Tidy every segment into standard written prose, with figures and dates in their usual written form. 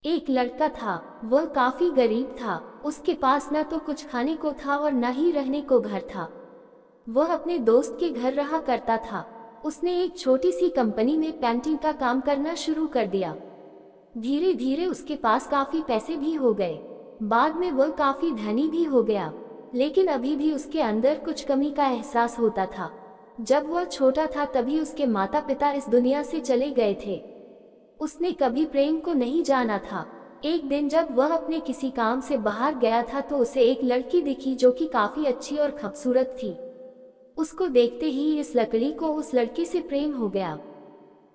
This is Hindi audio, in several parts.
एक लड़का था। वह काफी गरीब था। उसके पास न तो कुछ खाने को था और न ही रहने को घर था। वह अपने दोस्त के घर रहा करता था। उसने एक छोटी सी कंपनी में पेंटिंग का काम करना शुरू कर दिया। धीरे धीरे उसके पास काफी पैसे भी हो गए। बाद में वह काफी धनी भी हो गया, लेकिन अभी भी उसके अंदर कुछ कमी का एहसास होता था। जब वह छोटा था तभी उसके माता पिता इस दुनिया से चले गए थे। उसने कभी प्रेम को नहीं जाना था। एक दिन जब वह अपने किसी काम से बाहर गया था तो उसे एक लड़की दिखी जो कि काफी अच्छी और खूबसूरत थी। उसको देखते ही इस लकड़ी को उस लड़के से प्रेम हो गया।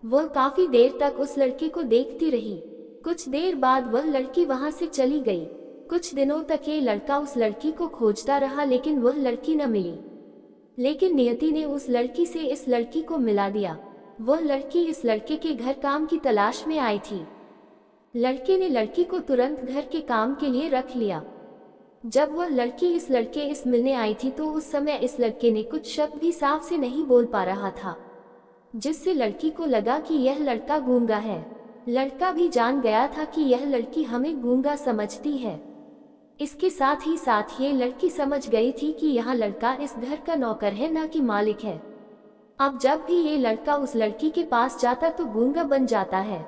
वह काफी देर तक उस लड़के को देखती रही। कुछ देर बाद वह लड़की वहां से चली गई। कुछ दिनों तक ये लड़का उस लड़की को खोजता रहा, लेकिन वह लड़की न मिली। लेकिन नियति ने उस लड़की से इस लड़की को मिला दिया। वह लड़की इस लड़के के घर काम की तलाश में आई थी। लड़के ने लड़की को तुरंत घर के काम के लिए रख लिया। जब वह लड़की इस लड़के इस मिलने आई थी तो उस समय इस लड़के ने कुछ शब्द भी साफ से नहीं बोल पा रहा था, जिससे लड़की को लगा कि यह लड़का गूंगा है। लड़का भी जान गया था कि यह लड़की हमें गूंगा समझती है। इसके साथ ही ये लड़की समझ गई थी कि यह लड़का इस घर का नौकर है, न कि मालिक है। अब जब भी ये लड़का उस लड़की के पास जाता तो गूंगा बन जाता है।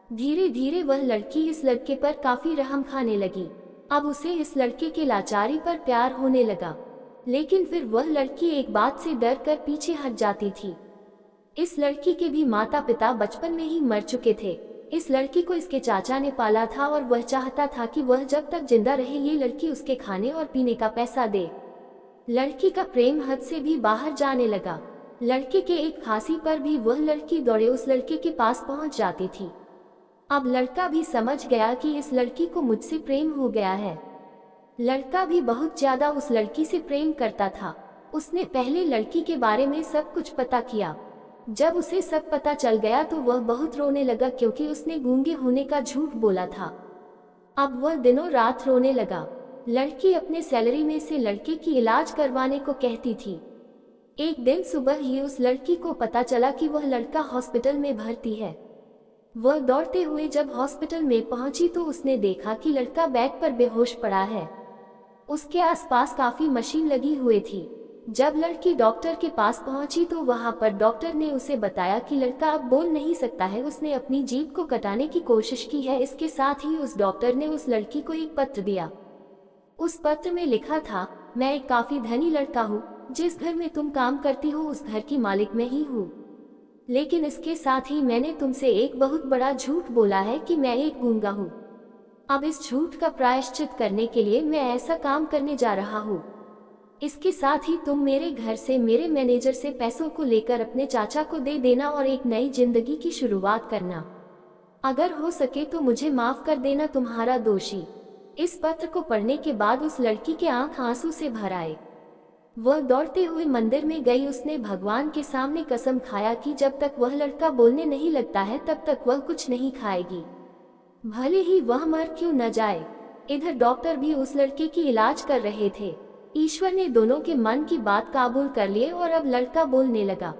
धीरे धीरे वह लड़की इस लड़के पर काफी रहम खाने लगी। अब उसे इस लड़के के लाचारी पर प्यार होने लगा, लेकिन फिर वह लड़की एक बात से डर कर पीछे हट जाती थी। इस लड़की के भी माता पिता बचपन में ही मर चुके थे। इस लड़की को इसके चाचा ने पाला था और वह चाहता था कि वह जब तक जिंदा रहे ये लड़की उसके खाने और पीने का पैसा दे। लड़की का प्रेम हद से भी बाहर जाने लगा। लड़के के एक खांसी पर भी वह लड़की दौड़े उस लड़के के पास पहुंच जाती थी। अब लड़का भी समझ गया कि इस लड़की को मुझसे प्रेम हो गया है। लड़का भी बहुत ज्यादा उस लड़की से प्रेम करता था। उसने पहले लड़की के बारे में सब कुछ पता किया। जब उसे सब पता चल गया तो वह बहुत रोने लगा, क्योंकि उसने गूंगे होने का झूठ बोला था। अब वह दिनों रात रोने लगा। लड़की अपने सैलरी में से लड़के की इलाज करवाने को कहती थी। एक दिन सुबह ही उस लड़की को पता चला कि वह लड़का हॉस्पिटल में भर्ती है। वह दौड़ते हुए जब हॉस्पिटल में पहुंची तो उसने देखा कि लड़का बेड पर बेहोश पड़ा है। उसके आसपास काफी मशीन लगी हुई थी। जब लड़की डॉक्टर के पास पहुंची तो वहां पर डॉक्टर ने उसे बताया कि लड़का अब बोल नहीं सकता है। उसने अपनी जीभ को कटाने की कोशिश की है। इसके साथ ही उस डॉक्टर ने उस लड़की को एक पत्र दिया। उस पत्र में लिखा था, मैं एक काफी धनी लड़का हूँ। जिस घर में तुम काम करती हो उस घर की मालिक मैं ही हूँ। लेकिन इसके साथ ही मैंने तुमसे एक बहुत बड़ा झूठ बोला है कि मैं एक गूंगा हूँ। अब इस झूठ का प्रायश्चित करने के लिए मैं ऐसा काम करने जा रहा हूँ। इसके साथ ही तुम मेरे घर से मेरे मैनेजर से पैसों को लेकर अपने चाचा को दे देना और एक नई जिंदगी की शुरुआत करना। अगर हो सके तो मुझे माफ कर देना, तुम्हारा दोषी। इस पत्र को पढ़ने के बाद उस लड़की के आंख आंसू से भर आए। वह दौड़ते हुए मंदिर में गई। उसने भगवान के सामने कसम खाया कि जब तक वह लड़का बोलने नहीं लगता है तब तक वह कुछ नहीं खाएगी, भले ही वह मर क्यों न जाए। इधर डॉक्टर भी उस लड़के की इलाज कर रहे थे। ईश्वर ने दोनों के मन की बात काबूल कर लिए और अब लड़का बोलने लगा,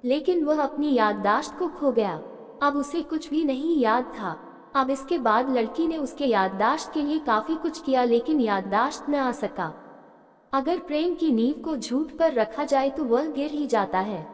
लेकिन वह अपनी याददाश्त को खो गया। अब उसे कुछ भी नहीं याद था। अब इसके बाद लड़की ने उसके याददाश्त के लिए काफी कुछ किया, लेकिन याददाश्त न आ सका। अगर प्रेम की नींव को झूठ पर रखा जाए तो वह गिर ही जाता है।